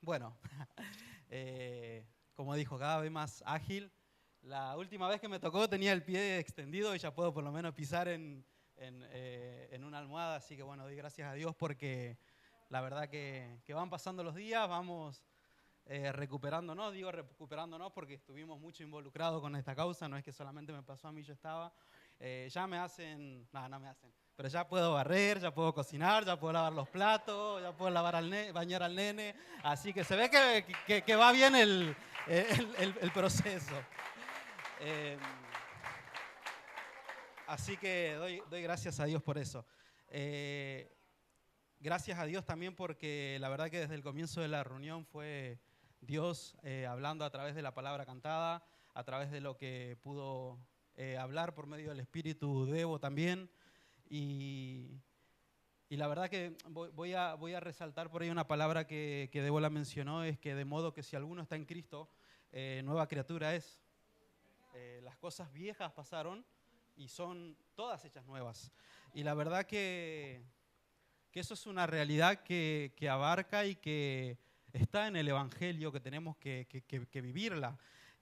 Bueno, como dijo, cada vez más ágil. La última vez que me tocó tenía el pie extendido y ya puedo por lo menos pisar en una almohada, así que bueno, doy gracias a Dios porque la verdad que van pasando los días, vamos recuperándonos, digo recuperándonos porque estuvimos mucho involucrados con esta causa, no es que solamente me pasó a mí, yo estaba, ya me hacen, no me hacen, pero ya puedo barrer, ya puedo cocinar, ya puedo lavar los platos, ya puedo bañar al nene, así que se ve que va bien el proceso. Eh, Así que doy gracias a Dios por eso. Gracias a Dios también porque la verdad que desde el comienzo de la reunión fue Dios hablando a través de la palabra cantada, a través de lo que pudo hablar por medio del Espíritu Debo también. Y, y la verdad que voy a resaltar por ahí una palabra que Debo la mencionó, es que de modo que si alguno está en Cristo, nueva criatura es. Las cosas viejas pasaron y son todas hechas nuevas. Y la verdad que eso es una realidad que abarca y que está en el Evangelio, que tenemos que vivirla.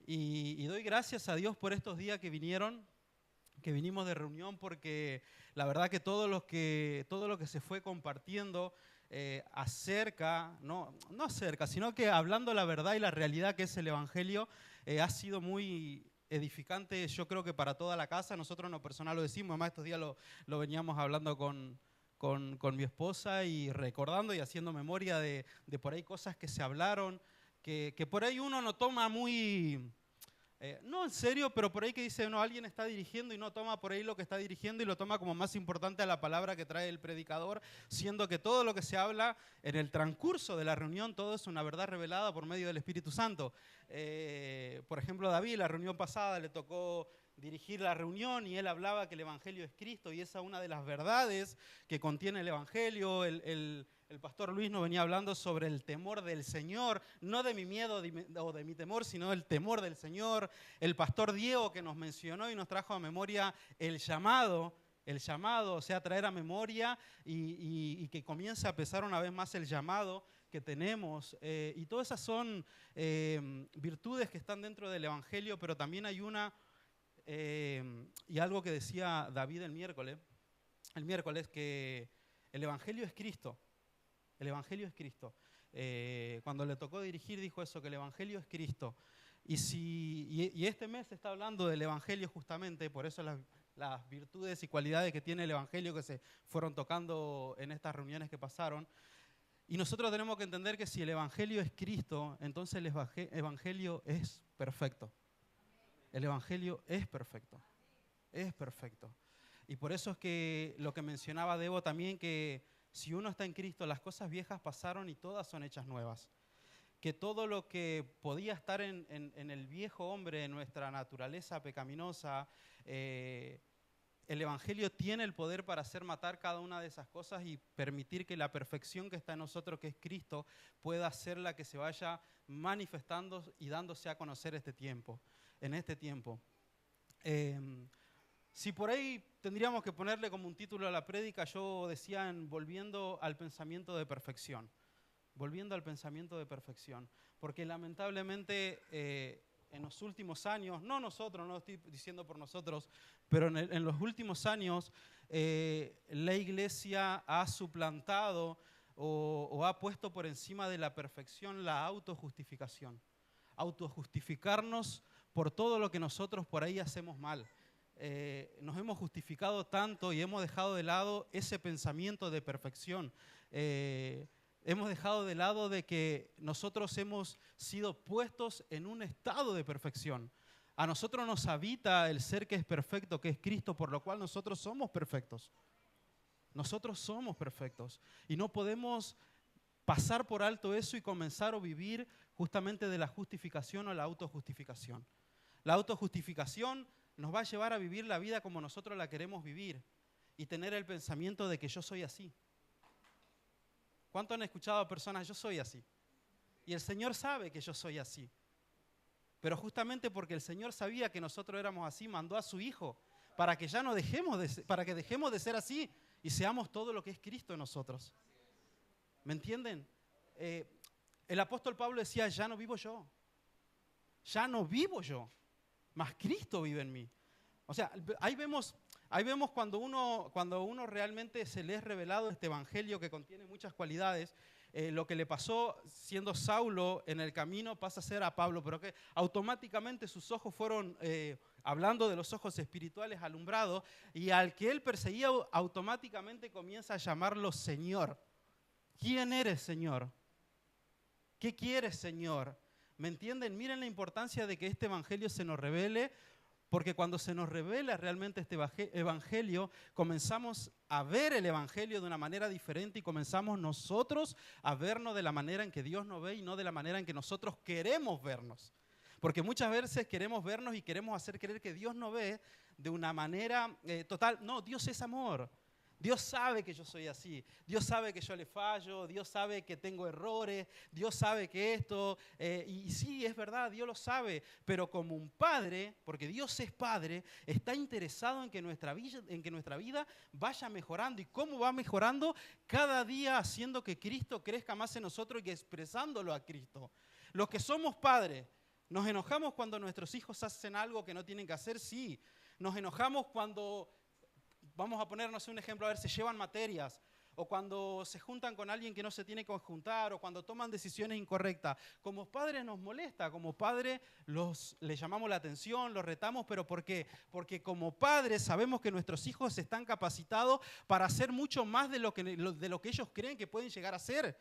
Y doy gracias a Dios por estos días que vinimos de reunión, porque la verdad que todo lo que se fue compartiendo acerca, no acerca, sino que hablando la verdad y la realidad que es el Evangelio, ha sido muy edificante, yo creo que para toda la casa. Nosotros en lo personal lo decimos, además estos días lo veníamos hablando con mi esposa y recordando y haciendo memoria de por ahí cosas que se hablaron, que por ahí uno no toma muy, no en serio, pero por ahí que dice, no, alguien está dirigiendo y no toma por ahí lo que está dirigiendo y lo toma como más importante a la palabra que trae el predicador, siendo que todo lo que se habla en el transcurso de la reunión, todo es una verdad revelada por medio del Espíritu Santo. Por ejemplo, David, la reunión pasada le tocó dirigir la reunión y él hablaba que el Evangelio es Cristo y esa es una de las verdades que contiene el Evangelio. El pastor Luis nos venía hablando sobre el temor del Señor, no de mi miedo o de mi temor, sino el temor del Señor. El pastor Diego que nos mencionó y nos trajo a memoria el llamado, o sea, traer a memoria y que comience a pesar una vez más el llamado que tenemos. Y todas esas son virtudes que están dentro del Evangelio, pero también hay una, y algo que decía David el miércoles, que el Evangelio es Cristo. El Evangelio es Cristo. Cuando le tocó dirigir dijo eso, que el Evangelio es Cristo. Y este mes se está hablando del Evangelio justamente, por eso las virtudes y cualidades que tiene el Evangelio que se fueron tocando en estas reuniones que pasaron. Y nosotros tenemos que entender que si el Evangelio es Cristo, entonces el Evangelio es perfecto. El Evangelio es perfecto. Es perfecto. Y por eso es que lo que mencionaba Debo también, que si uno está en Cristo, las cosas viejas pasaron y todas son hechas nuevas. Que todo lo que podía estar en el viejo hombre, en nuestra naturaleza pecaminosa, el Evangelio tiene el poder para hacer matar cada una de esas cosas y permitir que la perfección que está en nosotros, que es Cristo, pueda ser la que se vaya manifestando y dándose a conocer en este tiempo. Si por ahí tendríamos que ponerle como un título a la prédica, yo decía volviendo al pensamiento de perfección. Volviendo al pensamiento de perfección. Porque lamentablemente en los últimos años, no nosotros, no estoy diciendo por nosotros, pero en los últimos años la iglesia ha suplantado o ha puesto por encima de la perfección la autojustificación. Autojustificarnos por todo lo que nosotros por ahí hacemos mal. Nos hemos justificado tanto y hemos dejado de lado ese pensamiento de perfección. Hemos dejado de lado de que nosotros hemos sido puestos en un estado de perfección. A nosotros nos habita el ser que es perfecto, que es Cristo, por lo cual nosotros somos perfectos. Nosotros somos perfectos y no podemos pasar por alto eso y comenzar a vivir justamente de la justificación o la autojustificación. La autojustificación nos va a llevar a vivir la vida como nosotros la queremos vivir y tener el pensamiento de que yo soy así. ¿Cuánto han escuchado a personas, yo soy así? Y el Señor sabe que yo soy así. Pero justamente porque el Señor sabía que nosotros éramos así, mandó a su Hijo para que ya no para que dejemos de ser así y seamos todo lo que es Cristo en nosotros. ¿Me entienden? El apóstol Pablo decía, ya no vivo yo, mas Cristo vive en mí. O sea, ahí vemos cuando uno realmente se le es revelado este evangelio que contiene muchas cualidades, lo que le pasó siendo Saulo en el camino pasa a ser a Pablo, pero que automáticamente sus ojos fueron, hablando de los ojos espirituales, alumbrados, y al que él perseguía automáticamente comienza a llamarlo Señor. ¿Quién eres, Señor? ¿Qué quieres, Señor? ¿Me entienden? Miren la importancia de que este evangelio se nos revele, porque cuando se nos revela realmente este evangelio, comenzamos a ver el evangelio de una manera diferente y comenzamos nosotros a vernos de la manera en que Dios nos ve y no de la manera en que nosotros queremos vernos. Porque muchas veces queremos vernos y queremos hacer creer que Dios nos ve de una manera total. No, Dios es amor. Dios sabe que yo soy así, Dios sabe que yo le fallo, Dios sabe que tengo errores, Dios sabe que esto, y sí, es verdad, Dios lo sabe, pero como un padre, porque Dios es padre, está interesado en que nuestra vida vaya mejorando. ¿Y cómo va mejorando? Cada día haciendo que Cristo crezca más en nosotros y expresándolo a Cristo. Los que somos padres, ¿nos enojamos cuando nuestros hijos hacen algo que no tienen que hacer? Sí. Nos enojamos cuando... Vamos a ponernos un ejemplo, a ver, se llevan materias, o cuando se juntan con alguien que no se tiene que juntar, o cuando toman decisiones incorrectas. Como padres nos molesta, como padres les llamamos la atención, los retamos, ¿pero por qué? Porque como padres sabemos que nuestros hijos están capacitados para hacer mucho más de lo que ellos creen que pueden llegar a hacer.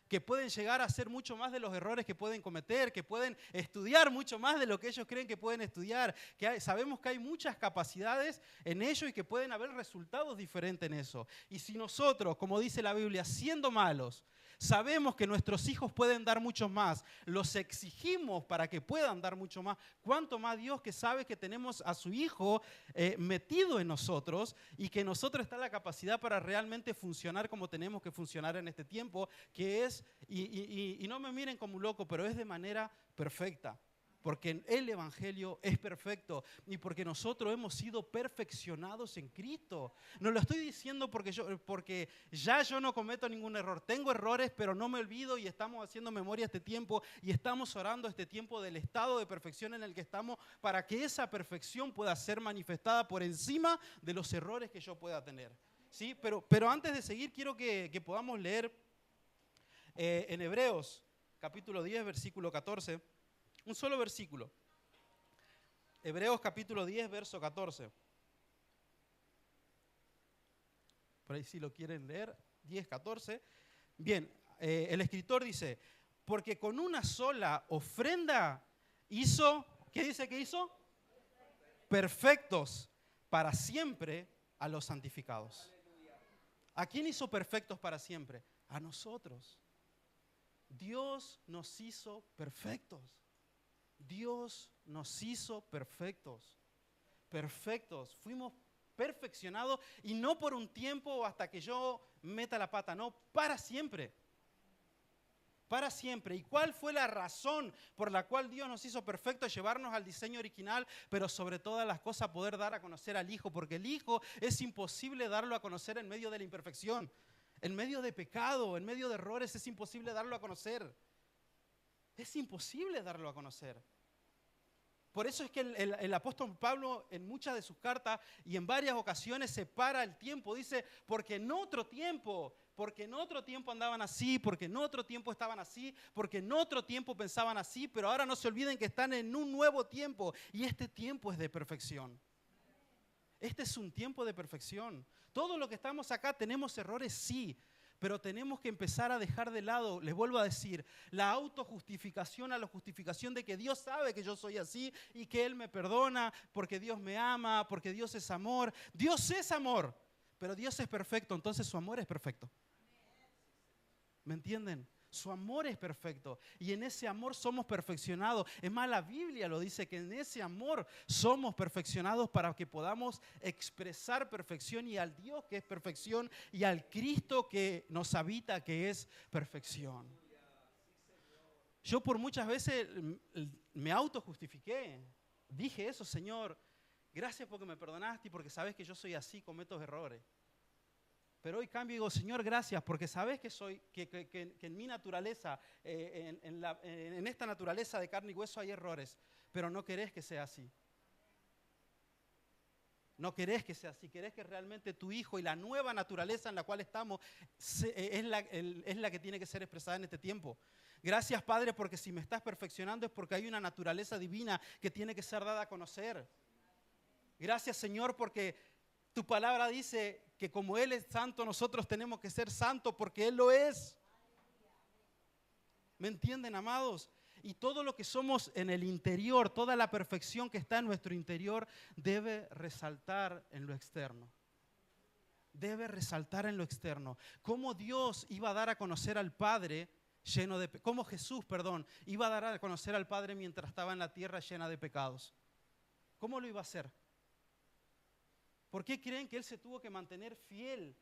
Que pueden llegar a hacer mucho más de los errores que pueden cometer, que pueden estudiar mucho más de lo que ellos creen que pueden estudiar, sabemos que hay muchas capacidades en ellos y que pueden haber resultados diferentes en eso. Y si nosotros, como dice la Biblia, siendo malos, sabemos que nuestros hijos pueden dar mucho más, los exigimos para que puedan dar mucho más, ¿cuánto más Dios que sabe que tenemos a su Hijo metido en nosotros y que nosotros está la capacidad para realmente funcionar como tenemos que funcionar en este tiempo, que es, y no me miren como un loco, pero es de manera perfecta? Porque el evangelio es perfecto y porque nosotros hemos sido perfeccionados en Cristo. No lo estoy diciendo porque ya yo no cometo ningún error. Tengo errores, pero no me olvido y estamos haciendo memoria este tiempo y estamos orando este tiempo del estado de perfección en el que estamos para que esa perfección pueda ser manifestada por encima de los errores que yo pueda tener. ¿Sí? Pero antes de seguir, quiero que podamos leer en Hebreos, capítulo 10, versículo 14. Un solo versículo. Hebreos capítulo 10, verso 14. Por ahí si lo quieren leer, 10, 14. Bien, el escritor dice, porque con una sola ofrenda hizo, ¿qué dice que hizo? Perfectos para siempre a los santificados. ¿A quién hizo perfectos para siempre? A nosotros. Dios nos hizo perfectos. Dios nos hizo perfectos, fuimos perfeccionados y no por un tiempo o hasta que yo meta la pata, no, para siempre. Para siempre. ¿Y cuál fue la razón por la cual Dios nos hizo perfectos? Llevarnos al diseño original, pero sobre todas las cosas poder dar a conocer al Hijo, porque el Hijo es imposible darlo a conocer en medio de la imperfección, en medio de pecado, en medio de errores, es imposible darlo a conocer. Es imposible darlo a conocer. Por eso es que el apóstol Pablo en muchas de sus cartas y en varias ocasiones separa el tiempo. Dice, porque en otro tiempo andaban así, porque en otro tiempo estaban así, porque en otro tiempo pensaban así, pero ahora no se olviden que están en un nuevo tiempo y este tiempo es de perfección. Este es un tiempo de perfección. Todo lo que estamos acá tenemos errores, sí, pero tenemos que empezar a dejar de lado, les vuelvo a decir, la autojustificación a la justificación de que Dios sabe que yo soy así y que Él me perdona porque Dios me ama, porque Dios es amor. Dios es amor, pero Dios es perfecto, entonces su amor es perfecto. ¿Me entienden? Su amor es perfecto y en ese amor somos perfeccionados. Es más, la Biblia lo dice que en ese amor somos perfeccionados para que podamos expresar perfección y al Dios que es perfección y al Cristo que nos habita que es perfección. Yo por muchas veces me autojustifiqué. Dije eso, Señor, gracias porque me perdonaste y porque sabes que yo soy así, cometo errores. Pero hoy cambio y digo, Señor, gracias, porque sabes que soy, que en mi naturaleza, en esta naturaleza de carne y hueso hay errores, pero no querés que sea así. No querés que sea así, querés que realmente tu Hijo y la nueva naturaleza en la cual estamos es la que tiene que ser expresada en este tiempo. Gracias, Padre, porque si me estás perfeccionando es porque hay una naturaleza divina que tiene que ser dada a conocer. Gracias, Señor, porque tu palabra dice que como Él es santo, nosotros tenemos que ser santos porque Él lo es. ¿Me entienden, amados? Y todo lo que somos en el interior, toda la perfección que está en nuestro interior, debe resaltar en lo externo. Debe resaltar en lo externo. Cómo Dios iba a dar a conocer al Padre lleno de... Cómo Jesús, iba a dar a conocer al Padre mientras estaba en la tierra llena de pecados. ¿Cómo lo iba a hacer? ¿Por qué creen que Él se tuvo que mantener fiel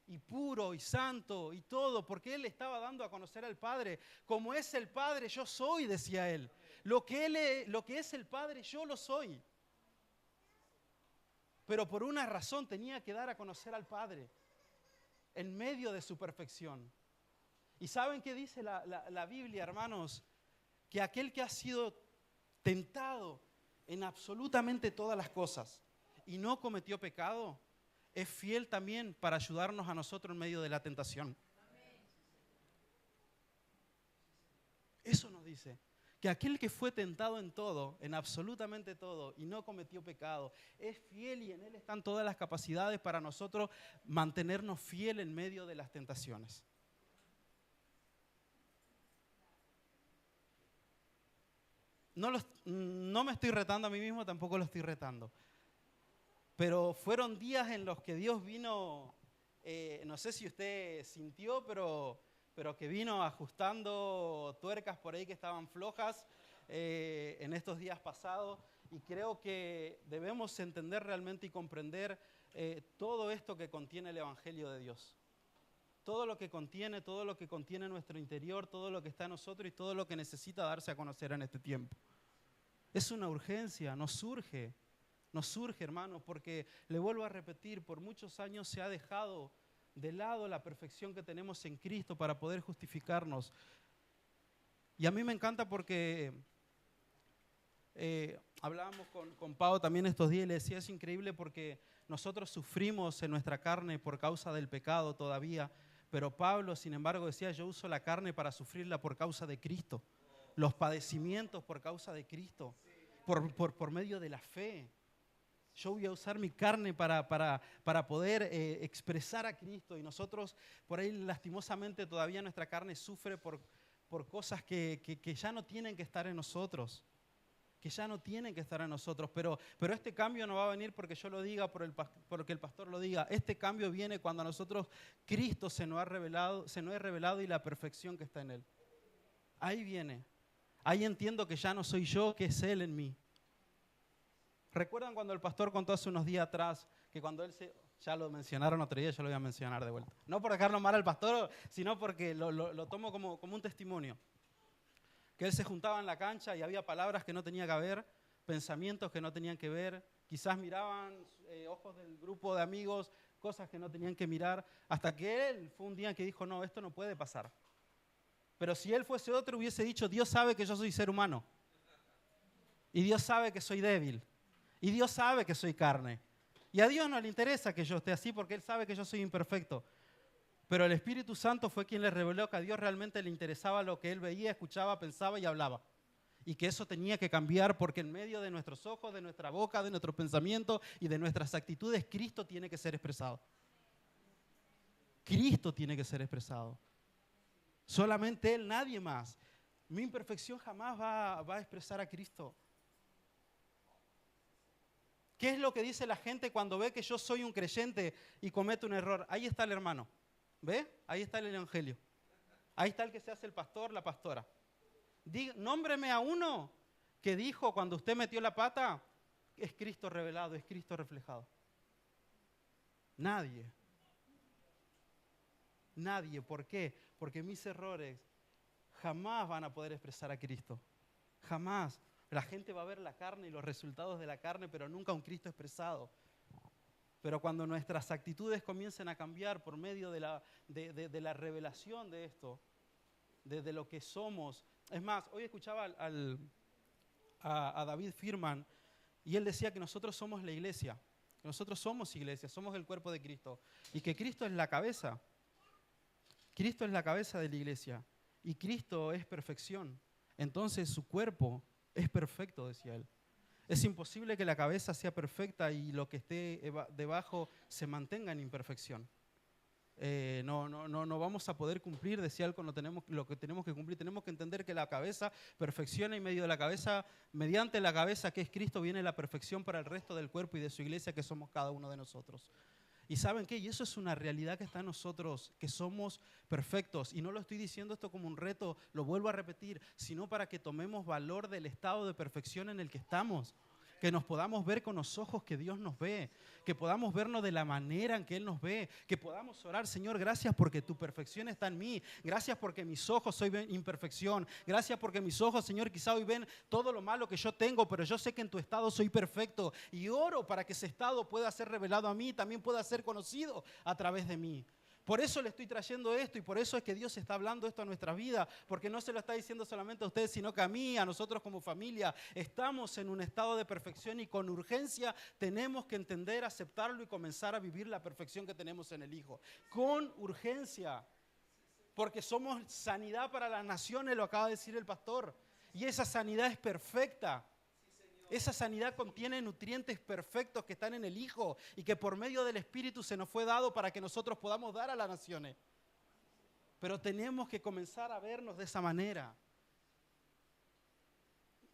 y puro y santo y todo? Porque Él estaba dando a conocer al Padre. Como es el Padre, yo soy, decía Él. Lo que es el Padre, yo lo soy. Pero por una razón tenía que dar a conocer al Padre en medio de su perfección. ¿Y saben qué dice la Biblia, hermanos? Que aquel que ha sido tentado en absolutamente todas las cosas y no cometió pecado, es fiel también para ayudarnos a nosotros en medio de la tentación. Eso nos dice, que aquel que fue tentado en todo, en absolutamente todo, y no cometió pecado, es fiel y en Él están todas las capacidades para nosotros mantenernos fiel en medio de las tentaciones. No me estoy retando a mí mismo, tampoco lo estoy retando. Pero fueron días en los que Dios vino, no sé si usted sintió, pero que vino ajustando tuercas por ahí que estaban flojas en estos días pasados. Y creo que debemos entender realmente y comprender todo esto que contiene el Evangelio de Dios. Todo lo que contiene nuestro interior, todo lo que está en nosotros y todo lo que necesita darse a conocer en este tiempo. Es una urgencia, nos surge, hermano, porque le vuelvo a repetir, por muchos años se ha dejado de lado la perfección que tenemos en Cristo para poder justificarnos. Y a mí me encanta porque hablábamos con Pau también estos días y le decía, es increíble porque nosotros sufrimos en nuestra carne por causa del pecado todavía, pero Pablo, sin embargo, decía, yo uso la carne para sufrirla por causa de Cristo, los padecimientos por causa de Cristo, por medio de la fe. Yo voy a usar mi carne para poder expresar a Cristo. Y nosotros, por ahí lastimosamente, todavía nuestra carne sufre por cosas que ya no tienen que estar en nosotros. Que ya no tienen que estar en nosotros. Pero este cambio no va a venir porque yo lo diga, porque el pastor lo diga. Este cambio viene cuando a nosotros Cristo se nos ha revelado y la perfección que está en Él. Ahí viene. Ahí entiendo que ya no soy yo, que es Él en mí. ¿Recuerdan cuando el pastor contó hace unos días atrás que cuando él ya lo mencionaron otro día, yo lo voy a mencionar de vuelta? No por dejarlo mal al pastor, sino porque lo tomo como un testimonio. Que él se juntaba en la cancha y había palabras que no tenía que haber, pensamientos que no tenían que ver, quizás miraban ojos del grupo de amigos, cosas que no tenían que mirar, hasta que él fue un día que dijo, no, esto no puede pasar. Pero si él fuese otro hubiese dicho, Dios sabe que yo soy ser humano. Y Dios sabe que soy débil. Y Dios sabe que soy carne. Y a Dios no le interesa que yo esté así porque Él sabe que yo soy imperfecto. Pero el Espíritu Santo fue quien le reveló que a Dios realmente le interesaba lo que Él veía, escuchaba, pensaba y hablaba. Y que eso tenía que cambiar porque en medio de nuestros ojos, de nuestra boca, de nuestros pensamientos y de nuestras actitudes, Cristo tiene que ser expresado. Cristo tiene que ser expresado. Solamente Él, nadie más. Mi imperfección jamás va a expresar a Cristo. ¿Qué es lo que dice la gente cuando ve que yo soy un creyente y cometo un error? Ahí está el hermano. ¿Ve? Ahí está el evangelio. Ahí está el que se hace el pastor, la pastora. Nómbreme a uno que dijo cuando usted metió la pata, es Cristo revelado, es Cristo reflejado. Nadie. Nadie. ¿Por qué? Porque mis errores jamás van a poder expresar a Cristo. Jamás. La gente va a ver la carne y los resultados de la carne, pero nunca un Cristo expresado. Pero cuando nuestras actitudes comiencen a cambiar por medio de la revelación de esto, de lo que somos. Es más, hoy escuchaba a David Firman y él decía que nosotros somos la iglesia, que nosotros somos iglesia, somos el cuerpo de Cristo y que Cristo es la cabeza. Cristo es la cabeza de la iglesia y Cristo es perfección. Entonces su cuerpo es perfecto, decía él. Es imposible que la cabeza sea perfecta y lo que esté debajo se mantenga en imperfección. No vamos a poder cumplir, decía él, con lo que tenemos que cumplir. Tenemos que entender que la cabeza perfecciona y medio de la cabeza, mediante la cabeza que es Cristo, viene la perfección para el resto del cuerpo y de su iglesia que somos cada uno de nosotros. ¿Y saben qué? Y eso es una realidad que está en nosotros, que somos perfectos. Y no lo estoy diciendo esto como un reto, lo vuelvo a repetir, sino para que tomemos valor del estado de perfección en el que estamos. Que nos podamos ver con los ojos que Dios nos ve, que podamos vernos de la manera en que Él nos ve, que podamos orar, Señor, gracias porque tu perfección está en mí, gracias porque mis ojos hoy ven imperfección, gracias porque mis ojos, Señor, quizá hoy ven todo lo malo que yo tengo, pero yo sé que en tu estado soy perfecto y oro para que ese estado pueda ser revelado a mí, también pueda ser conocido a través de mí. Por eso le estoy trayendo esto y por eso es que Dios está hablando esto a nuestra vida, porque no se lo está diciendo solamente a ustedes, sino que a mí, a nosotros como familia. Estamos en un estado de perfección y con urgencia tenemos que entender, aceptarlo y comenzar a vivir la perfección que tenemos en el Hijo. Con urgencia, porque somos sanidad para las naciones, lo acaba de decir el pastor, y esa sanidad es perfecta. Esa sanidad contiene nutrientes perfectos que están en el Hijo y que por medio del Espíritu se nos fue dado para que nosotros podamos dar a las naciones. Pero tenemos que comenzar a vernos de esa manera.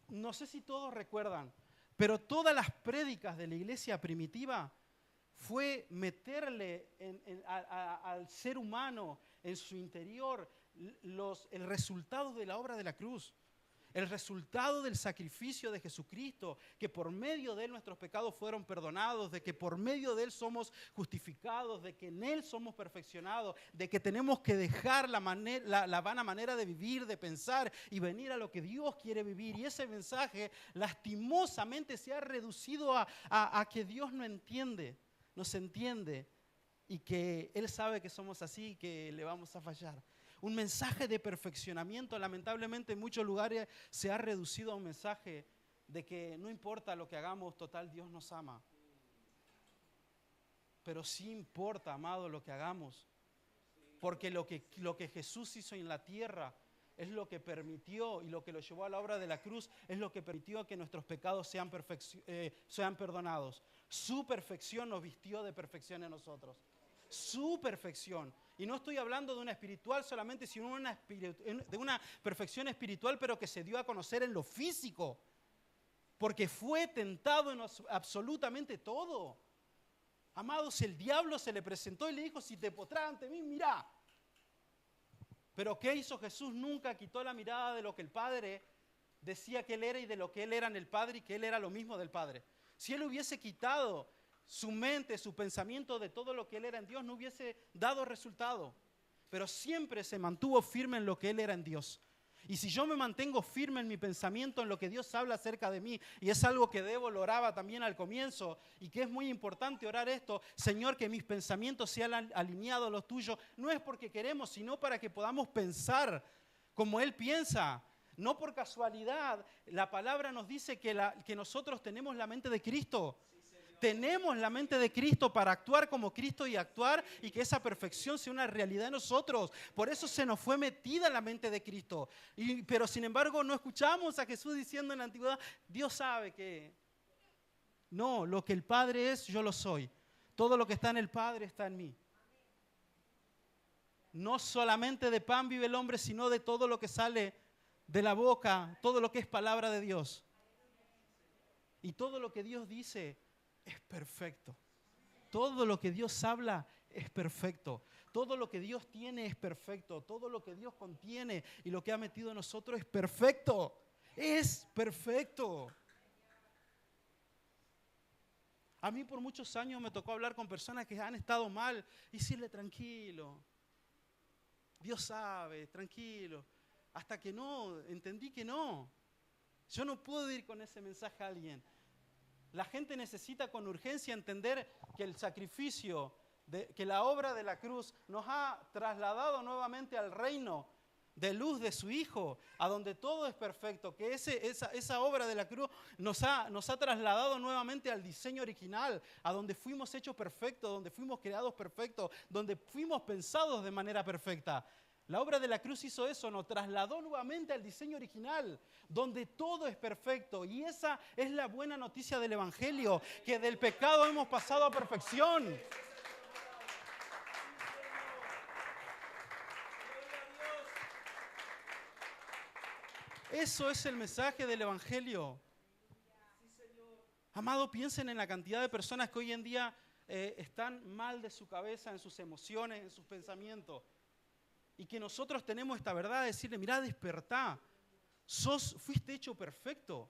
No sé si todos recuerdan, pero todas las prédicas de la iglesia primitiva fue meterle al ser humano en su interior el resultado de la obra de la cruz. El resultado del sacrificio de Jesucristo, que por medio de Él nuestros pecados fueron perdonados, de que por medio de Él somos justificados, de que en Él somos perfeccionados, de que tenemos que dejar la vana manera de vivir, de pensar y venir a lo que Dios quiere vivir. Y ese mensaje lastimosamente se ha reducido a que Dios no entiende, nos entiende y que Él sabe que somos así y que le vamos a fallar. Un mensaje de perfeccionamiento, lamentablemente en muchos lugares se ha reducido a un mensaje de que no importa lo que hagamos, total Dios nos ama. Pero sí importa, amado, lo que hagamos. Porque lo que Jesús hizo en la tierra es lo que permitió y lo que lo llevó a la obra de la cruz es lo que permitió que nuestros pecados sean perdonados. Su perfección nos vistió de perfección en nosotros. Su perfección. Y no estoy hablando de una espiritual solamente, sino de una perfección espiritual, pero que se dio a conocer en lo físico. Porque fue tentado en absolutamente todo. Amados, el diablo se le presentó y le dijo, si te postrás ante mí, mirá. Pero ¿qué hizo Jesús? Nunca quitó la mirada de lo que el Padre decía que Él era y de lo que Él era en el Padre y que Él era lo mismo del Padre. Si Él hubiese quitado su mente, su pensamiento de todo lo que Él era en Dios, no hubiese dado resultado. Pero siempre se mantuvo firme en lo que Él era en Dios. Y si yo me mantengo firme en mi pensamiento, en lo que Dios habla acerca de mí, y es algo que Debo lo oraba también al comienzo, y que es muy importante orar esto, Señor, que mis pensamientos sean alineados a los tuyos, no es porque queremos, sino para que podamos pensar como Él piensa. No por casualidad, la palabra nos dice que nosotros tenemos la mente de Cristo. Tenemos la mente de Cristo para actuar como Cristo y actuar y que esa perfección sea una realidad en nosotros. Por eso se nos fue metida la mente de Cristo. Pero sin embargo no escuchamos a Jesús diciendo en la antigüedad, Dios sabe que no, lo que el Padre es, yo lo soy. Todo lo que está en el Padre está en mí. No solamente de pan vive el hombre, sino de todo lo que sale de la boca, todo lo que es palabra de Dios. Y todo lo que Dios dice es perfecto. Todo lo que Dios habla es perfecto. Todo lo que Dios tiene es perfecto. Todo lo que Dios contiene y lo que ha metido en nosotros es perfecto. Es perfecto. A mí por muchos años me tocó hablar con personas que han estado mal y decirle tranquilo. Dios sabe, tranquilo. Hasta que no, entendí que no. Yo no puedo ir con ese mensaje a alguien. La gente necesita con urgencia entender que el sacrificio, que la obra de la cruz nos ha trasladado nuevamente al reino de luz de su Hijo, a donde todo es perfecto, que esa obra de la cruz nos ha trasladado nuevamente al diseño original, a donde fuimos hechos perfectos, donde fuimos creados perfectos, donde fuimos pensados de manera perfecta. La obra de la cruz hizo eso, nos trasladó nuevamente al diseño original, donde todo es perfecto. Y esa es la buena noticia del Evangelio, que del pecado hemos pasado a perfección. Eso es el mensaje del Evangelio. Amado, piensen en la cantidad de personas que hoy en día están mal de su cabeza, en sus emociones, en sus pensamientos. Y que nosotros tenemos esta verdad de decirle, mirá, despertá, fuiste hecho perfecto.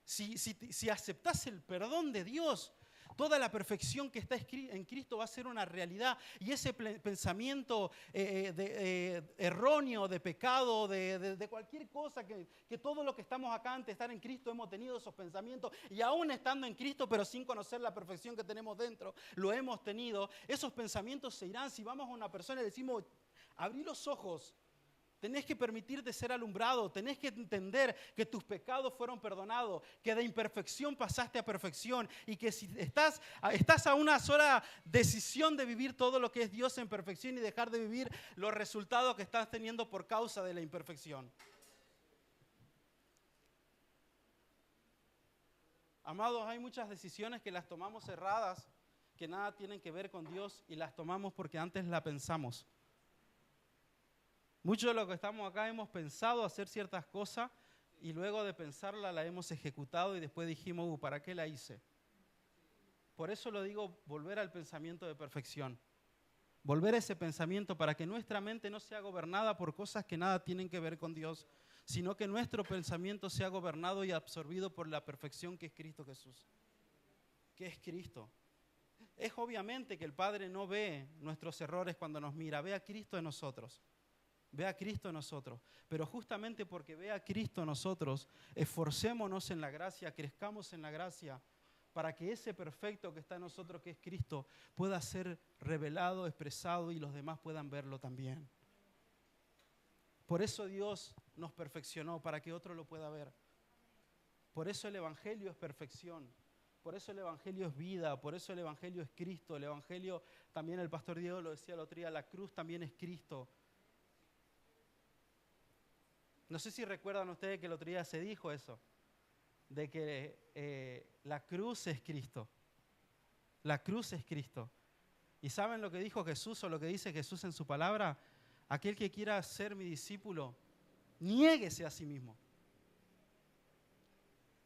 Si aceptás el perdón de Dios, toda la perfección que está en Cristo va a ser una realidad. Y ese pensamiento erróneo, de pecado, de cualquier cosa, que todo lo que estamos acá antes de estar en Cristo hemos tenido esos pensamientos, y aún estando en Cristo, pero sin conocer la perfección que tenemos dentro, lo hemos tenido. Esos pensamientos se irán. Si vamos a una persona y le decimos, abrí los ojos, tenés que permitirte ser alumbrado, tenés que entender que tus pecados fueron perdonados, que de imperfección pasaste a perfección, y que si estás a una sola decisión de vivir todo lo que es Dios en perfección y dejar de vivir los resultados que estás teniendo por causa de la imperfección. Amados, hay muchas decisiones que las tomamos erradas, que nada tienen que ver con Dios, y las tomamos porque antes la pensamos. Muchos de los que estamos acá hemos pensado hacer ciertas cosas y luego de pensarla la hemos ejecutado y después dijimos, ¿para qué la hice? Por eso lo digo, volver al pensamiento de perfección. Volver a ese pensamiento para que nuestra mente no sea gobernada por cosas que nada tienen que ver con Dios, sino que nuestro pensamiento sea gobernado y absorbido por la perfección que es Cristo Jesús. Que es Cristo. Es obviamente que el Padre no ve nuestros errores cuando nos mira, ve a Cristo en nosotros. Ve a Cristo en nosotros, pero justamente porque ve a Cristo en nosotros, esforcémonos en la gracia, crezcamos en la gracia, para que ese perfecto que está en nosotros, que es Cristo, pueda ser revelado, expresado y los demás puedan verlo también. Por eso Dios nos perfeccionó, para que otro lo pueda ver. Por eso el Evangelio es perfección, por eso el Evangelio es vida, por eso el Evangelio es Cristo. El Evangelio, también el pastor Diego lo decía el otro día, la cruz también es Cristo. No sé si recuerdan ustedes que el otro día se dijo eso, de que la cruz es Cristo. La cruz es Cristo. ¿Y saben lo que dijo Jesús o lo que dice Jesús en su palabra? Aquel que quiera ser mi discípulo, niéguese a sí mismo.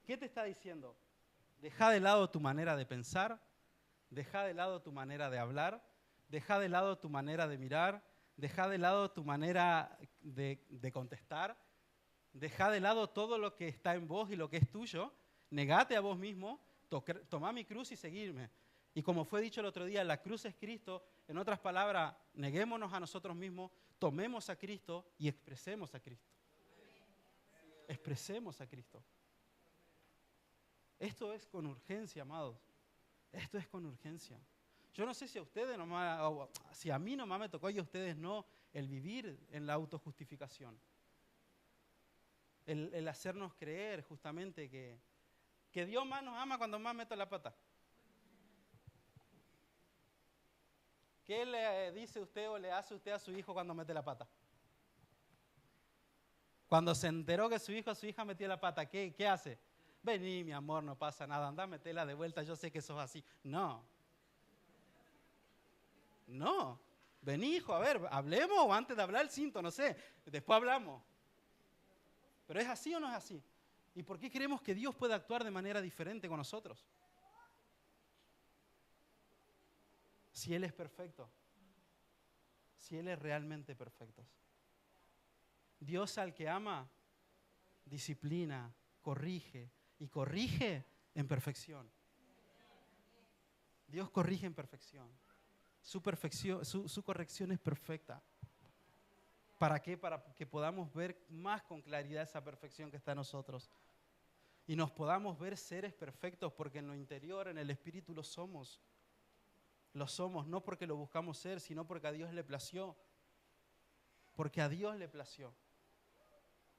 ¿Qué te está diciendo? Deja de lado tu manera de pensar, deja de lado tu manera de hablar, deja de lado tu manera de mirar, deja de lado tu manera de contestar. Deja de lado todo lo que está en vos y lo que es tuyo, negate a vos mismo, tomá mi cruz y seguirme. Y como fue dicho el otro día, la cruz es Cristo. En otras palabras, neguémonos a nosotros mismos, tomemos a Cristo y expresemos a Cristo. Expresemos a Cristo. Esto es con urgencia, amados. Esto es con urgencia. Yo no sé si a ustedes nomás, si a mí nomás me tocó y a ustedes no, el vivir en la autojustificación. El hacernos creer justamente que Dios más nos ama cuando más meto la pata. ¿Qué le dice usted o le hace usted a su hijo cuando mete la pata? Cuando se enteró que su hijo o su hija metió la pata, ¿qué hace? Vení, mi amor, no pasa nada, anda, metela de vuelta, yo sé que sos así. No. Vení, hijo, a ver, hablemos o antes de hablar el cinto, no sé, después hablamos. ¿Pero es así o no es así? ¿Y por qué creemos que Dios puede actuar de manera diferente con nosotros? Si Él es perfecto. Si Él es realmente perfecto. Dios al que ama, disciplina, corrige. Y corrige en perfección. Dios corrige en perfección. Su corrección es perfecta. ¿Para qué? Para que podamos ver más con claridad esa perfección que está en nosotros. y nos podamos ver seres perfectos, porque en lo interior, en el espíritu lo somos. Lo somos, no porque lo buscamos ser, sino porque a Dios le plació. Porque a Dios le plació.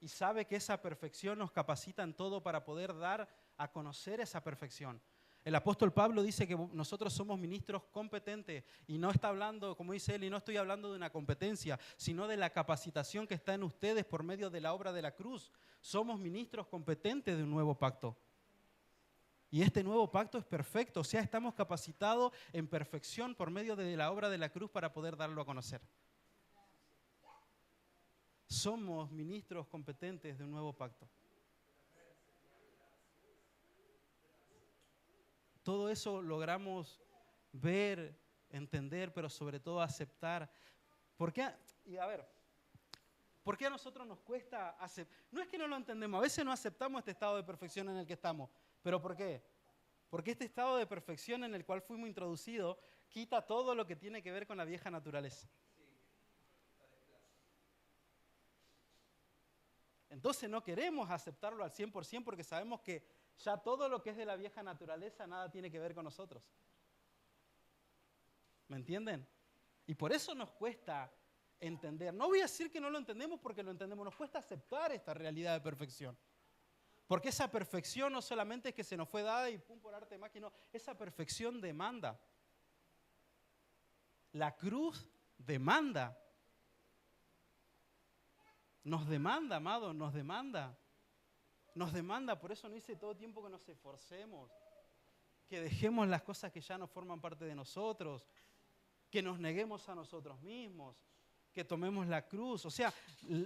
Y sabe que esa perfección nos capacita en todo para poder dar a conocer esa perfección. El apóstol Pablo dice que nosotros somos ministros competentes, y no está hablando, como dice él, y no estoy hablando de una competencia, sino de la capacitación que está en ustedes por medio de la obra de la cruz. Somos ministros competentes de un nuevo pacto. Y este nuevo pacto es perfecto, o sea, estamos capacitados en perfección por medio de la obra de la cruz para poder darlo a conocer. Somos ministros competentes de un nuevo pacto. Todo eso logramos ver, entender, pero sobre todo aceptar. ¿Por qué? Y a ver, ¿por qué a nosotros nos cuesta aceptar? No es que no lo entendemos, a veces no aceptamos este estado de perfección en el que estamos. ¿Pero por qué? Porque este estado de perfección en el cual fuimos introducidos quita todo lo que tiene que ver con la vieja naturaleza. Entonces no queremos aceptarlo al 100% porque sabemos que ya todo lo que es de la vieja naturaleza nada tiene que ver con nosotros. ¿Me entienden? Y por eso nos cuesta entender. No voy a decir que no lo entendemos porque lo entendemos, nos cuesta aceptar esta realidad de perfección. Porque esa perfección no solamente es que se nos fue dada y pum por arte de magia, no, esa perfección demanda. La cruz demanda. Nos demanda, amado, nos demanda. Nos demanda, por eso no dice todo tiempo que nos esforcemos, que dejemos las cosas que ya no forman parte de nosotros, que nos neguemos a nosotros mismos, que tomemos la cruz. O sea,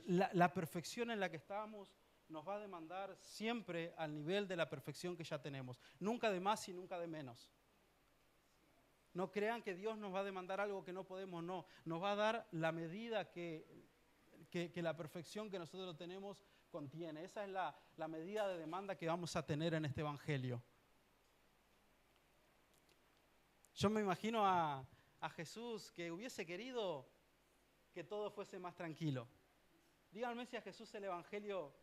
la perfección en la que estamos nos va a demandar siempre al nivel de la perfección que ya tenemos. Nunca de más y nunca de menos. No crean que Dios nos va a demandar algo que no podemos, no. Nos va a dar la medida que la perfección que nosotros tenemos contiene. Esa es la medida de demanda que vamos a tener en este evangelio. Yo me imagino a Jesús que hubiese querido que todo fuese más tranquilo. Díganme si a Jesús el evangelio,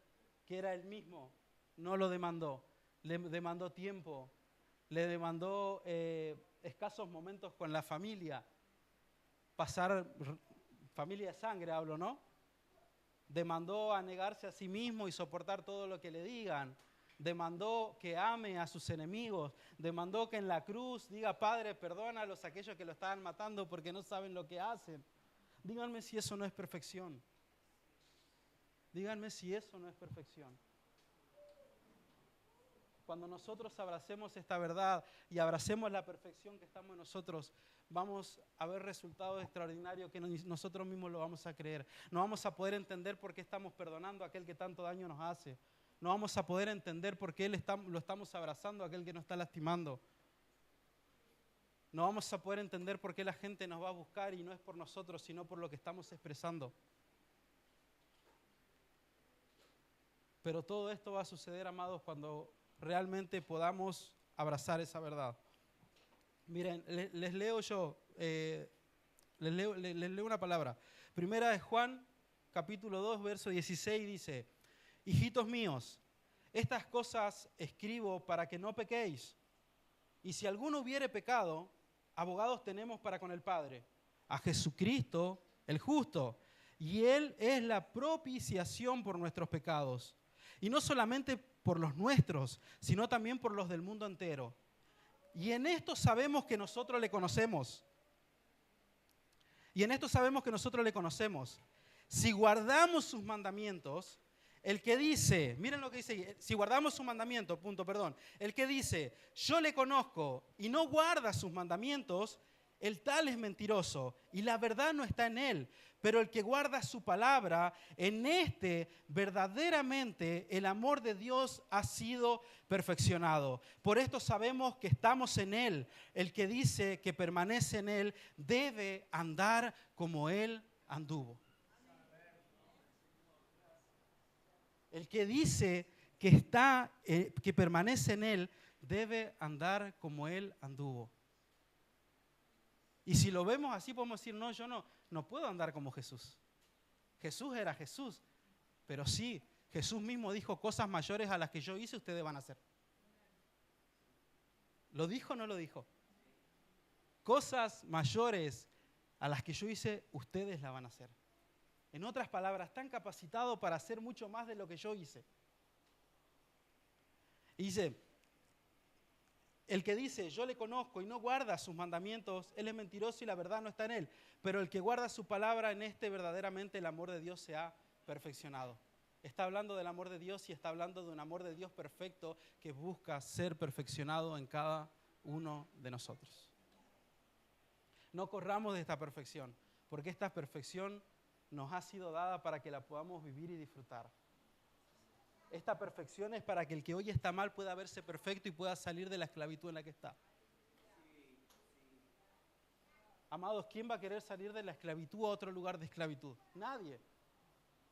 que era él mismo, no lo demandó. Le demandó tiempo, le demandó escasos momentos con la familia, pasar, familia de sangre hablo, ¿no? Demandó a negarse a sí mismo y soportar todo lo que le digan. Demandó que ame a sus enemigos. Demandó que en la cruz diga: Padre, perdónalos a aquellos que lo estaban matando porque no saben lo que hacen. Díganme si eso no es perfección. Díganme si eso no es perfección. Cuando nosotros abracemos esta verdad y abracemos la perfección que estamos en nosotros, vamos a ver resultados extraordinarios que nosotros mismos lo vamos a creer. No vamos a poder entender por qué estamos perdonando a aquel que tanto daño nos hace. No vamos a poder entender por qué lo estamos abrazando a aquel que nos está lastimando. No vamos a poder entender por qué la gente nos va a buscar y no es por nosotros, sino por lo que estamos expresando. Pero todo esto va a suceder, amados, cuando realmente podamos abrazar esa verdad. Miren, les leo una palabra. Primera de Juan, capítulo 2, verso 16, dice: Hijitos míos, estas cosas escribo para que no pequéis. Y si alguno hubiere pecado, abogados tenemos para con el Padre, a Jesucristo el justo. Y Él es la propiciación por nuestros pecados. Y no solamente por los nuestros, sino también por los del mundo entero. Y en esto sabemos que nosotros le conocemos. Si guardamos sus mandamientos, el que dice, miren lo que dice, si guardamos su mandamiento, el que dice: yo le conozco y no guarda sus mandamientos, el tal es mentiroso y la verdad no está en él. Pero el que guarda su palabra, en este verdaderamente el amor de Dios ha sido perfeccionado. Por esto sabemos que estamos en él. El que dice que permanece en él debe andar como él anduvo. El que dice que permanece en él debe andar como él anduvo. Y si lo vemos así, podemos decir: no, yo no puedo andar como Jesús. Jesús era Jesús, pero sí, Jesús mismo dijo, cosas mayores a las que yo hice, ustedes van a hacer. ¿Lo dijo o no lo dijo? Cosas mayores a las que yo hice, ustedes las van a hacer. En otras palabras, están capacitados para hacer mucho más de lo que yo hice. Y dice, el que dice, yo le conozco y no guarda sus mandamientos, él es mentiroso y la verdad no está en él. Pero el que guarda su palabra, en este verdaderamente el amor de Dios se ha perfeccionado. Está hablando del amor de Dios y está hablando de un amor de Dios perfecto que busca ser perfeccionado en cada uno de nosotros. No corramos de esta perfección, porque esta perfección nos ha sido dada para que la podamos vivir y disfrutar. Esta perfección es para que el que hoy está mal pueda verse perfecto y pueda salir de la esclavitud en la que está. Amados, ¿quién va a querer salir de la esclavitud a otro lugar de esclavitud? Nadie.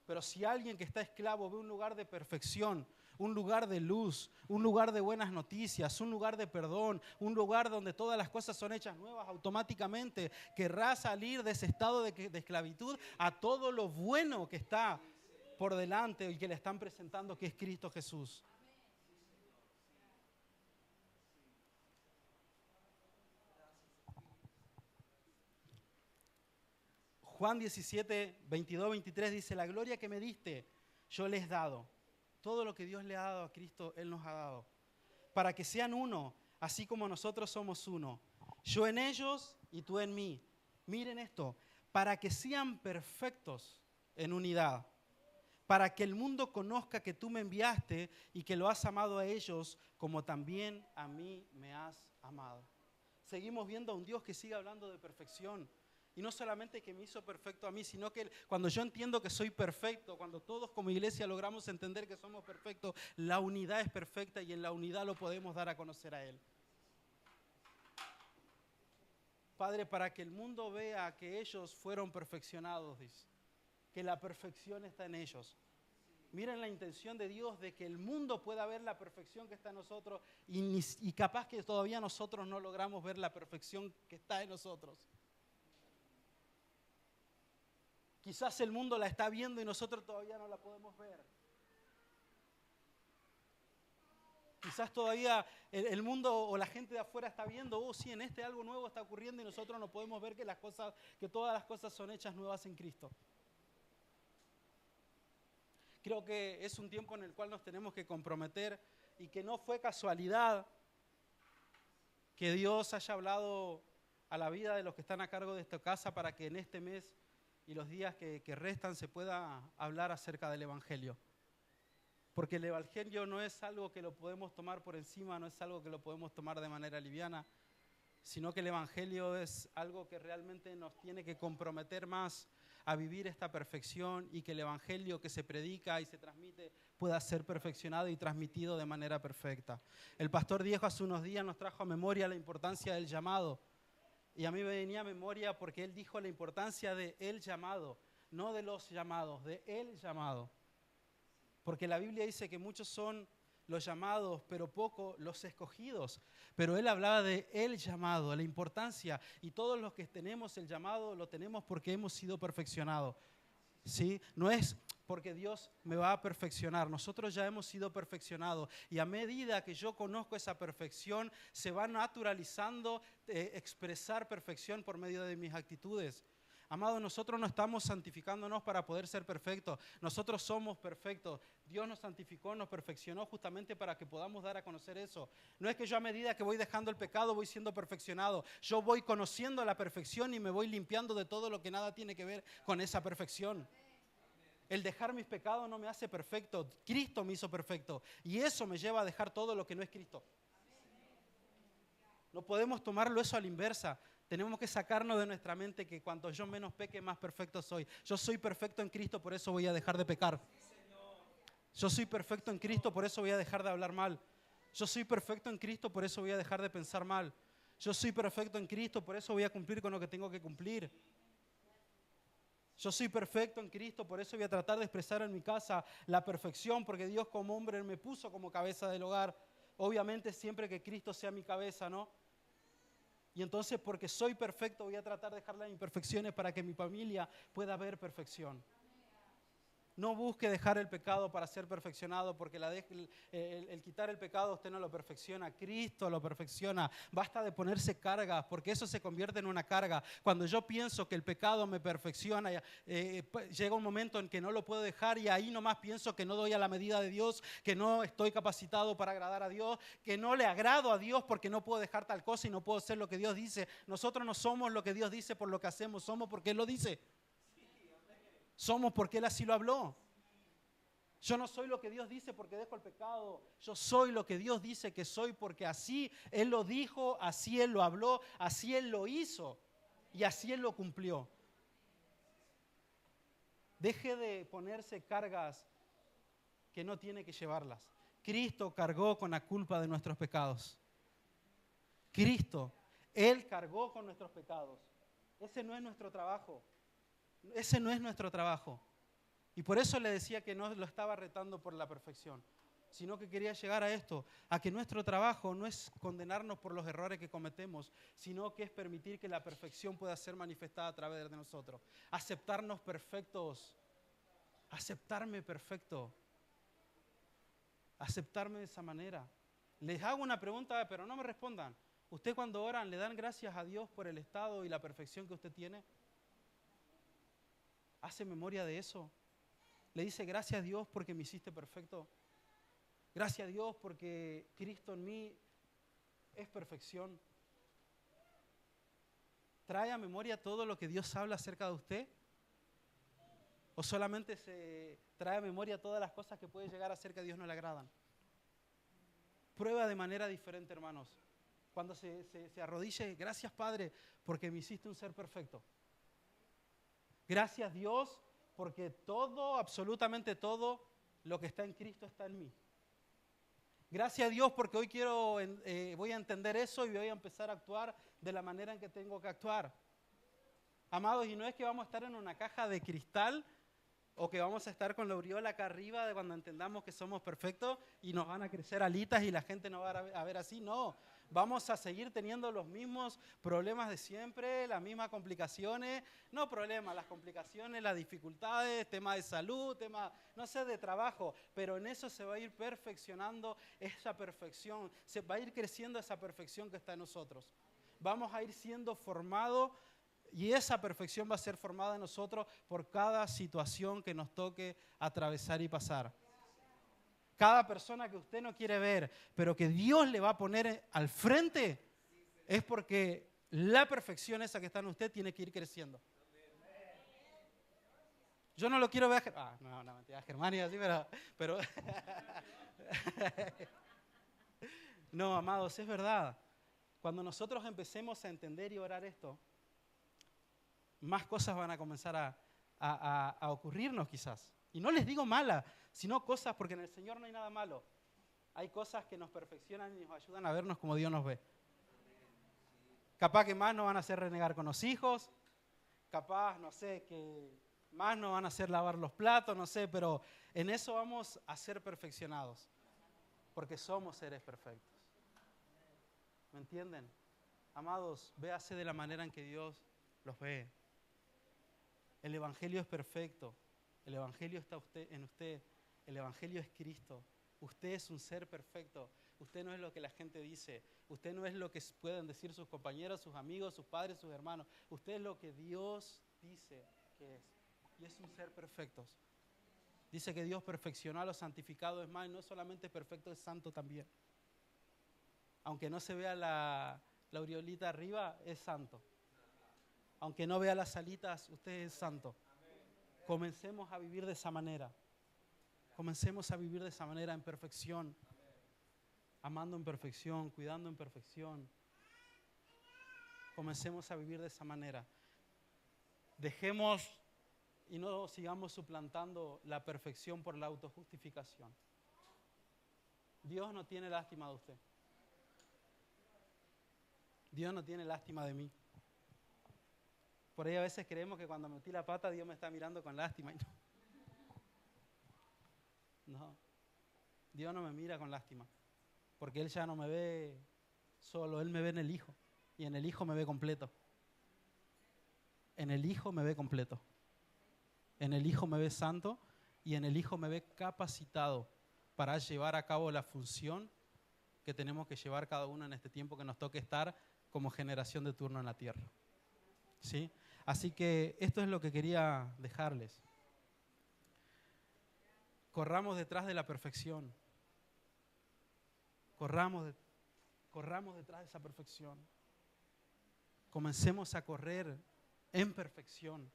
Pero si alguien que está esclavo ve un lugar de perfección, un lugar de luz, un lugar de buenas noticias, un lugar de perdón, un lugar donde todas las cosas son hechas nuevas automáticamente, querrá salir de ese estado de esclavitud a todo lo bueno que está por delante y que le están presentando, que es Cristo Jesús. Juan 17, 22, 23 dice, la gloria que me diste, yo les he dado. Todo lo que Dios le ha dado a Cristo, Él nos ha dado. Para que sean uno, así como nosotros somos uno. Yo en ellos y tú en mí. Miren esto, para que sean perfectos en unidad. Para que el mundo conozca que tú me enviaste y que lo has amado a ellos como también a mí me has amado. Seguimos viendo a un Dios que sigue hablando de perfección. Y no solamente que me hizo perfecto a mí, sino que cuando yo entiendo que soy perfecto, cuando todos como iglesia logramos entender que somos perfectos, la unidad es perfecta y en la unidad lo podemos dar a conocer a Él. Padre, para que el mundo vea que ellos fueron perfeccionados, dice, que la perfección está en ellos. Miren la intención de Dios de que el mundo pueda ver la perfección que está en nosotros y capaz que todavía nosotros no logramos ver la perfección que está en nosotros. Quizás el mundo la está viendo y nosotros todavía no la podemos ver. Quizás todavía el mundo o la gente de afuera está viendo, oh sí, en este algo nuevo está ocurriendo y nosotros no podemos ver que todas las cosas son hechas nuevas en Cristo. Creo que es un tiempo en el cual nos tenemos que comprometer y que no fue casualidad que Dios haya hablado a la vida de los que están a cargo de esta casa para que en este mes y los días que restan se pueda hablar acerca del Evangelio. Porque el Evangelio no es algo que lo podemos tomar por encima, no es algo que lo podemos tomar de manera liviana, sino que el Evangelio es algo que realmente nos tiene que comprometer más a vivir esta perfección y que el Evangelio que se predica y se transmite pueda ser perfeccionado y transmitido de manera perfecta. El pastor Diego hace unos días nos trajo a memoria la importancia del llamado. Y a mí me venía a memoria porque él dijo la importancia de el llamado, no de los llamados, de el llamado. Porque la Biblia dice que muchos son los llamados, pero pocos los escogidos. Pero él hablaba de el llamado, de la importancia. Y todos los que tenemos el llamado, lo tenemos porque hemos sido perfeccionados. ¿Sí? No es porque Dios me va a perfeccionar. Nosotros ya hemos sido perfeccionados. Y a medida que yo conozco esa perfección, se va naturalizando expresar perfección por medio de mis actitudes. Amados, nosotros no estamos santificándonos para poder ser perfectos. Nosotros somos perfectos. Dios nos santificó, nos perfeccionó justamente para que podamos dar a conocer eso. No es que yo a medida que voy dejando el pecado voy siendo perfeccionado. Yo voy conociendo la perfección y me voy limpiando de todo lo que nada tiene que ver con esa perfección. El dejar mis pecados no me hace perfecto. Cristo me hizo perfecto. Y eso me lleva a dejar todo lo que no es Cristo. No podemos tomarlo eso a la inversa. Tenemos que sacarnos de nuestra mente que cuanto yo menos peque, más perfecto soy. Yo soy perfecto en Cristo, por eso voy a dejar de pecar. Yo soy perfecto en Cristo, por eso voy a dejar de hablar mal. Yo soy perfecto en Cristo, por eso voy a dejar de pensar mal. Yo soy perfecto en Cristo, por eso voy a cumplir con lo que tengo que cumplir. Yo soy perfecto en Cristo, por eso voy a tratar de expresar en mi casa la perfección, porque Dios como hombre me puso como cabeza del hogar. Obviamente siempre que Cristo sea mi cabeza, ¿no? Y entonces porque soy perfecto voy a tratar de dejar las imperfecciones para que mi familia pueda ver perfección. No busque dejar el pecado para ser perfeccionado, porque el quitar el pecado usted no lo perfecciona, Cristo lo perfecciona. Basta de ponerse cargas, porque eso se convierte en una carga. Cuando yo pienso que el pecado me perfecciona, llega un momento en que no lo puedo dejar y ahí nomás pienso que no doy a la medida de Dios, que no estoy capacitado para agradar a Dios, que no le agrado a Dios porque no puedo dejar tal cosa y no puedo hacer lo que Dios dice. Nosotros no somos lo que Dios dice por lo que hacemos, somos porque Él lo dice. Somos porque Él así lo habló. Yo no soy lo que Dios dice porque dejo el pecado. Yo soy lo que Dios dice que soy porque así Él lo dijo, así Él lo habló, así Él lo hizo y así Él lo cumplió. Deje de ponerse cargas que no tiene que llevarlas. Cristo cargó con la culpa de nuestros pecados. Cristo, Él cargó con nuestros pecados. Ese no es nuestro trabajo. Ese no es nuestro trabajo. Y por eso le decía que no lo estaba retando por la perfección, sino que quería llegar a esto, a que nuestro trabajo no es condenarnos por los errores que cometemos, sino que es permitir que la perfección pueda ser manifestada a través de nosotros. Aceptarnos perfectos, aceptarme perfecto, aceptarme de esa manera. Les hago una pregunta, pero no me respondan. ¿Usted cuando oran le dan gracias a Dios por el estado y la perfección que usted tiene? ¿Hace memoria de eso? ¿Le dice gracias a Dios porque me hiciste perfecto? Gracias a Dios porque Cristo en mí es perfección. ¿Trae a memoria todo lo que Dios habla acerca de usted? ¿O solamente se trae a memoria todas las cosas que puede llegar a ser que a Dios no le agradan? Prueba de manera diferente, hermanos. Cuando se arrodille, gracias Padre porque me hiciste un ser perfecto. Gracias Dios porque todo, absolutamente todo lo que está en Cristo está en mí. Gracias a Dios porque hoy voy a entender eso y voy a empezar a actuar de la manera en que tengo que actuar. Amados, y no es que vamos a estar en una caja de cristal o que vamos a estar con la aureola acá arriba de cuando entendamos que somos perfectos y nos van a crecer alitas y la gente nos va a ver así. No, vamos a seguir teniendo los mismos problemas de siempre, las mismas complicaciones. No problemas, las complicaciones, las dificultades, temas de salud, temas, no sé, de trabajo. Pero en eso se va a ir perfeccionando esa perfección, se va a ir creciendo esa perfección que está en nosotros. Vamos a ir siendo formados. Y esa perfección va a ser formada en nosotros por cada situación que nos toque atravesar y pasar. Cada persona que usted no quiere ver, pero que Dios le va a poner al frente, es porque la perfección esa que está en usted tiene que ir creciendo. Yo no lo quiero ver no, mentira, Germania, sí, pero no, amados, es verdad. Cuando nosotros empecemos a entender y orar esto, más cosas van a comenzar a ocurrirnos quizás. Y no les digo malas, sino cosas, porque en el Señor no hay nada malo. Hay cosas que nos perfeccionan y nos ayudan a vernos como Dios nos ve. Capaz que más nos van a hacer renegar con los hijos, capaz, no sé, que más nos van a hacer lavar los platos, no sé, pero en eso vamos a ser perfeccionados, porque somos seres perfectos. ¿Me entienden? Amados, véase de la manera en que Dios los ve. El Evangelio es perfecto. El Evangelio está en usted. El Evangelio es Cristo. Usted es un ser perfecto. Usted no es lo que la gente dice. Usted no es lo que pueden decir sus compañeros, sus amigos, sus padres, sus hermanos. Usted es lo que Dios dice que es. Y es un ser perfecto. Dice que Dios perfeccionó a los santificados. Es más, no solamente es perfecto, es santo también. Aunque no se vea la aureolita arriba, es santo. Aunque no vea las alitas, usted es santo. Comencemos a vivir de esa manera. Comencemos a vivir de esa manera en perfección. Amando en perfección, cuidando en perfección. Comencemos a vivir de esa manera. Dejemos y no sigamos suplantando la perfección por la autojustificación. Dios no tiene lástima de usted. Dios no tiene lástima de mí. Por ahí a veces creemos que cuando metí la pata Dios me está mirando con lástima. Y no, Dios no me mira con lástima, porque Él ya no me ve solo, Él me ve en el Hijo, y en el Hijo me ve completo. En el Hijo me ve completo. En el Hijo me ve santo, y en el Hijo me ve capacitado para llevar a cabo la función que tenemos que llevar cada uno en este tiempo que nos toque estar como generación de turno en la tierra. ¿Sí? Así que esto es lo que quería dejarles. Corramos detrás de la perfección. Corramos detrás de esa perfección. Comencemos a correr en perfección,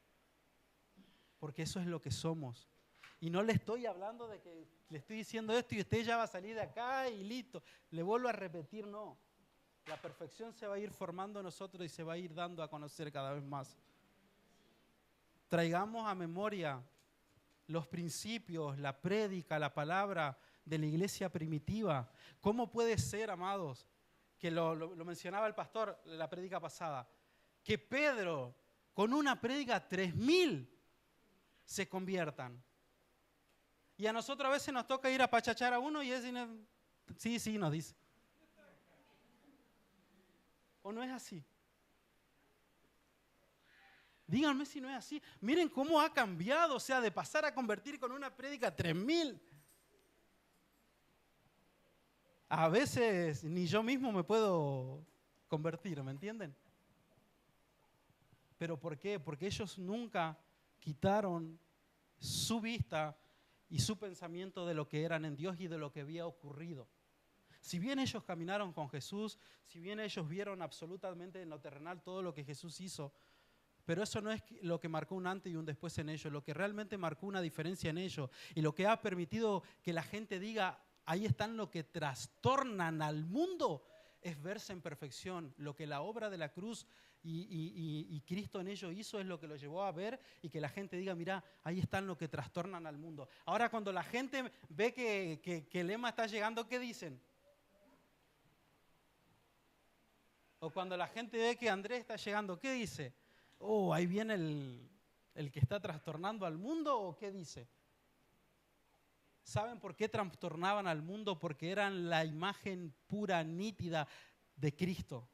porque eso es lo que somos. Y no le estoy hablando de que le estoy diciendo esto y usted ya va a salir de acá y listo. Le vuelvo a repetir, no. La perfección se va a ir formando en nosotros y se va a ir dando a conocer cada vez más. Traigamos a memoria los principios, la prédica, la palabra de la iglesia primitiva. ¿Cómo puede ser, amados, que lo mencionaba el pastor en la prédica pasada, que Pedro, con una prédica, 3.000 se conviertan? Y a nosotros a veces nos toca ir a pachachar a uno y es sí, nos dice. ¿O no es así? Díganme si no es así. Miren cómo ha cambiado, o sea, de pasar a convertir con una prédica 3.000. A veces ni yo mismo me puedo convertir, ¿me entienden? ¿Pero por qué? Porque ellos nunca quitaron su vista y su pensamiento de lo que eran en Dios y de lo que había ocurrido. Si bien ellos caminaron con Jesús, si bien ellos vieron absolutamente en lo terrenal todo lo que Jesús hizo, pero eso no es lo que marcó un antes y un después en ellos. Lo que realmente marcó una diferencia en ellos y lo que ha permitido que la gente diga, ahí están lo que trastornan al mundo, es verse en perfección. Lo que la obra de la cruz y Cristo en ellos hizo es lo que lo llevó a ver y que la gente diga, mira, ahí están lo que trastornan al mundo. Ahora cuando la gente ve que el Ema está llegando, ¿qué dicen? O cuando la gente ve que Andrés está llegando, ¿qué dice? Oh, ahí viene el que está trastornando al mundo, ¿o qué dice? ¿Saben por qué trastornaban al mundo? Porque eran la imagen pura, nítida de Cristo.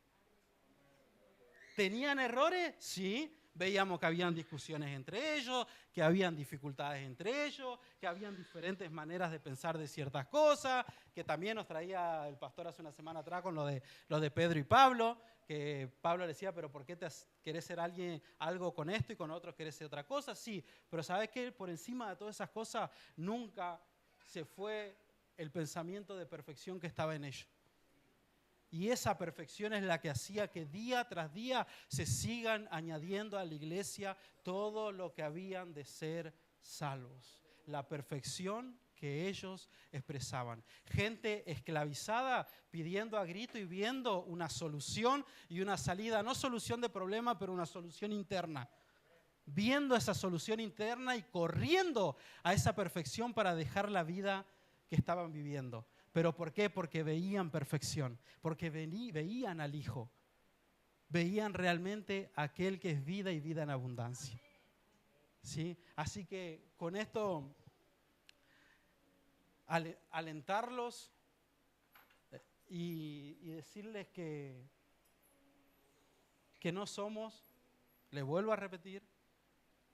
¿Tenían errores? Sí. Veíamos que habían discusiones entre ellos, que habían dificultades entre ellos, que habían diferentes maneras de pensar de ciertas cosas, que también nos traía el pastor hace una semana atrás con lo de Pedro y Pablo, que Pablo le decía, pero ¿por qué querés ser algo con esto y con otros querés ser otra cosa? Sí, pero ¿sabes qué? Por encima de todas esas cosas nunca se fue el pensamiento de perfección que estaba en ellos. Y esa perfección es la que hacía que día tras día se sigan añadiendo a la iglesia todo lo que habían de ser salvos. La perfección que ellos expresaban. Gente esclavizada pidiendo a grito y viendo una solución y una salida, no solución de problema, pero una solución interna. Viendo esa solución interna y corriendo a esa perfección para dejar la vida que estaban viviendo. ¿Pero por qué? Porque veían perfección, porque veían al Hijo, veían realmente aquel que es vida y vida en abundancia. ¿Sí? Así que con esto, alentarlos y decirles que no somos, les vuelvo a repetir,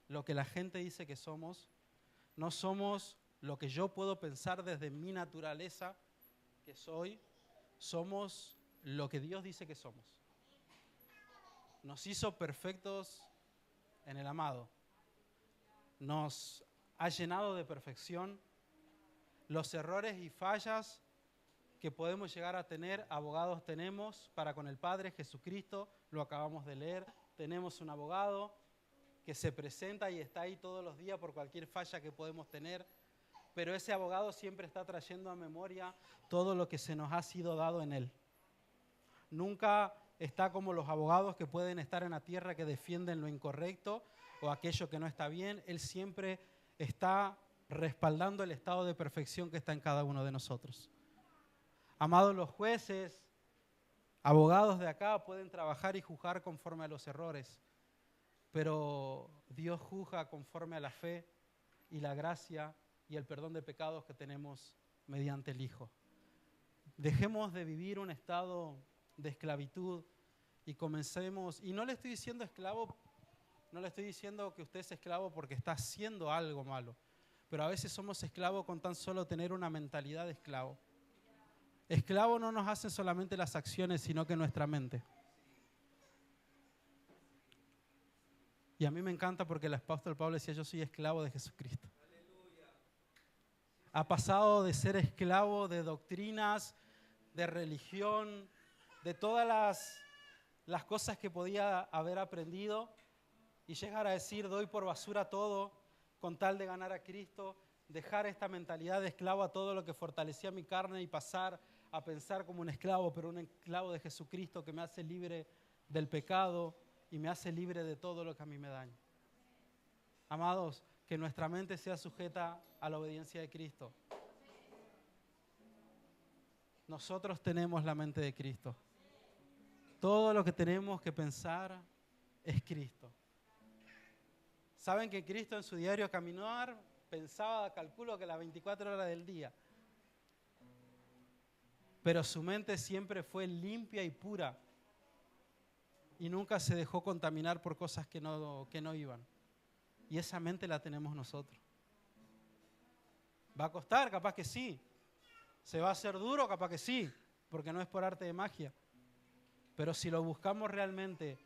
lo que la gente dice que somos, no somos lo que yo puedo pensar desde mi naturaleza, que soy, somos lo que Dios dice que somos. Nos hizo perfectos en el amado. Nos ha llenado de perfección. Los errores y fallas que podemos llegar a tener, abogados tenemos para con el Padre, Jesucristo, lo acabamos de leer. Tenemos un abogado que se presenta y está ahí todos los días por cualquier falla que podemos tener. Pero ese abogado siempre está trayendo a memoria todo lo que se nos ha sido dado en él. Nunca está como los abogados que pueden estar en la tierra que defienden lo incorrecto o aquello que no está bien. Él siempre está respaldando el estado de perfección que está en cada uno de nosotros. Amados, los jueces, abogados de acá pueden trabajar y juzgar conforme a los errores, pero Dios juzga conforme a la fe y la gracia y el perdón de pecados que tenemos mediante el Hijo. Dejemos de vivir un estado de esclavitud y comencemos, y no le estoy diciendo esclavo, no le estoy diciendo que usted es esclavo porque está haciendo algo malo, pero a veces somos esclavos con tan solo tener una mentalidad de esclavo. Esclavo no nos hacen solamente las acciones, sino que nuestra mente. Y a mí me encanta porque el apóstol Pablo decía, yo soy esclavo de Jesucristo. Ha pasado de ser esclavo de doctrinas, de religión, de todas las cosas que podía haber aprendido y llegar a decir, doy por basura todo con tal de ganar a Cristo, dejar esta mentalidad de esclavo a todo lo que fortalecía mi carne y pasar a pensar como un esclavo, pero un esclavo de Jesucristo que me hace libre del pecado y me hace libre de todo lo que a mí me daña. Amados, que nuestra mente sea sujeta a la obediencia de Cristo. Nosotros tenemos la mente de Cristo. Todo lo que tenemos que pensar es Cristo. ¿Saben que Cristo en su diario caminar pensaba, calculo que las 24 horas del día? Pero su mente siempre fue limpia y pura y nunca se dejó contaminar por cosas que no iban. Y esa mente la tenemos nosotros. ¿Va a costar? Capaz que sí. ¿Se va a hacer duro? Capaz que sí, porque no es por arte de magia. Pero si lo buscamos realmente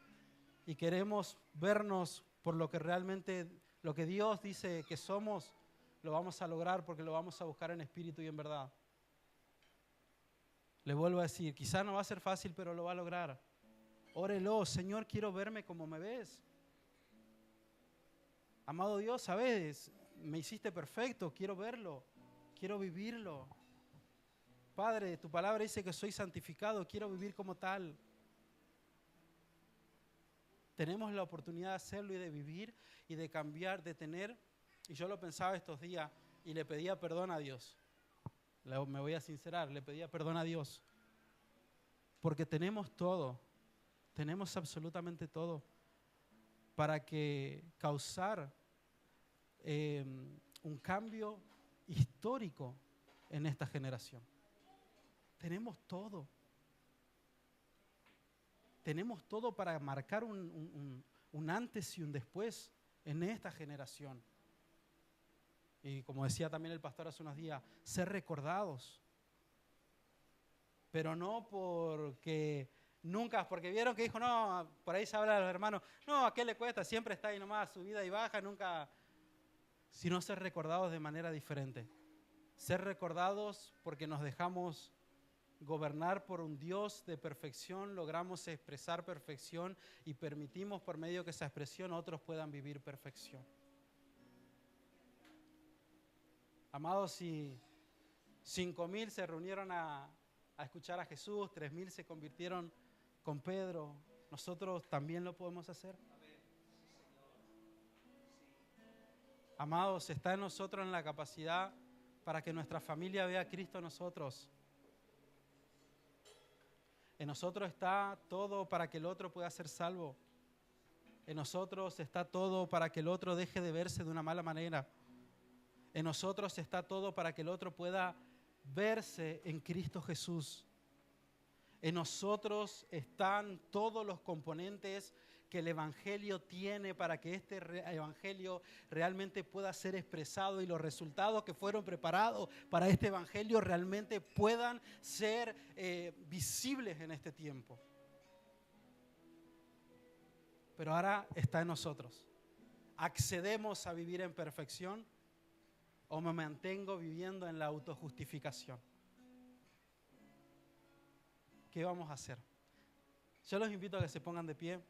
y queremos vernos por lo que realmente, lo que Dios dice que somos, lo vamos a lograr porque lo vamos a buscar en espíritu y en verdad. Le vuelvo a decir, quizá no va a ser fácil, pero lo va a lograr. Órelo, Señor, quiero verme como me ves. Amado Dios, ¿sabes? Me hiciste perfecto, quiero verlo, quiero vivirlo. Padre, tu palabra dice que soy santificado, quiero vivir como tal. Tenemos la oportunidad de hacerlo y de vivir y de cambiar, de tener. Y yo lo pensaba estos días y le pedía perdón a Dios. Me voy a sincerar, le pedía perdón a Dios. Porque tenemos todo, tenemos absolutamente todo para causar un cambio histórico en esta generación. Tenemos todo. Tenemos todo para marcar un antes y un después en esta generación. Y como decía también el pastor hace unos días, ser recordados. Pero no porque vieron que dijo, no, por ahí se habla de los hermanos, no, ¿a qué le cuesta? Siempre está ahí nomás, subida y baja, nunca, sino ser recordados de manera diferente. Ser recordados porque nos dejamos gobernar por un Dios de perfección, logramos expresar perfección y permitimos por medio de esa expresión otros puedan vivir perfección. Amados, si 5,000 se reunieron a escuchar a Jesús, 3,000 se convirtieron con Pedro, nosotros también lo podemos hacer. Amados, está en nosotros en la capacidad para que nuestra familia vea a Cristo en nosotros. En nosotros está todo para que el otro pueda ser salvo. En nosotros está todo para que el otro deje de verse de una mala manera. En nosotros está todo para que el otro pueda verse en Cristo Jesús. En nosotros están todos los componentes que el Evangelio tiene para que este Evangelio realmente pueda ser expresado y los resultados que fueron preparados para este Evangelio realmente puedan ser visibles en este tiempo. Pero ahora está en nosotros. ¿Accedemos a vivir en perfección o me mantengo viviendo en la autojustificación? ¿Qué vamos a hacer? Yo los invito a que se pongan de pie.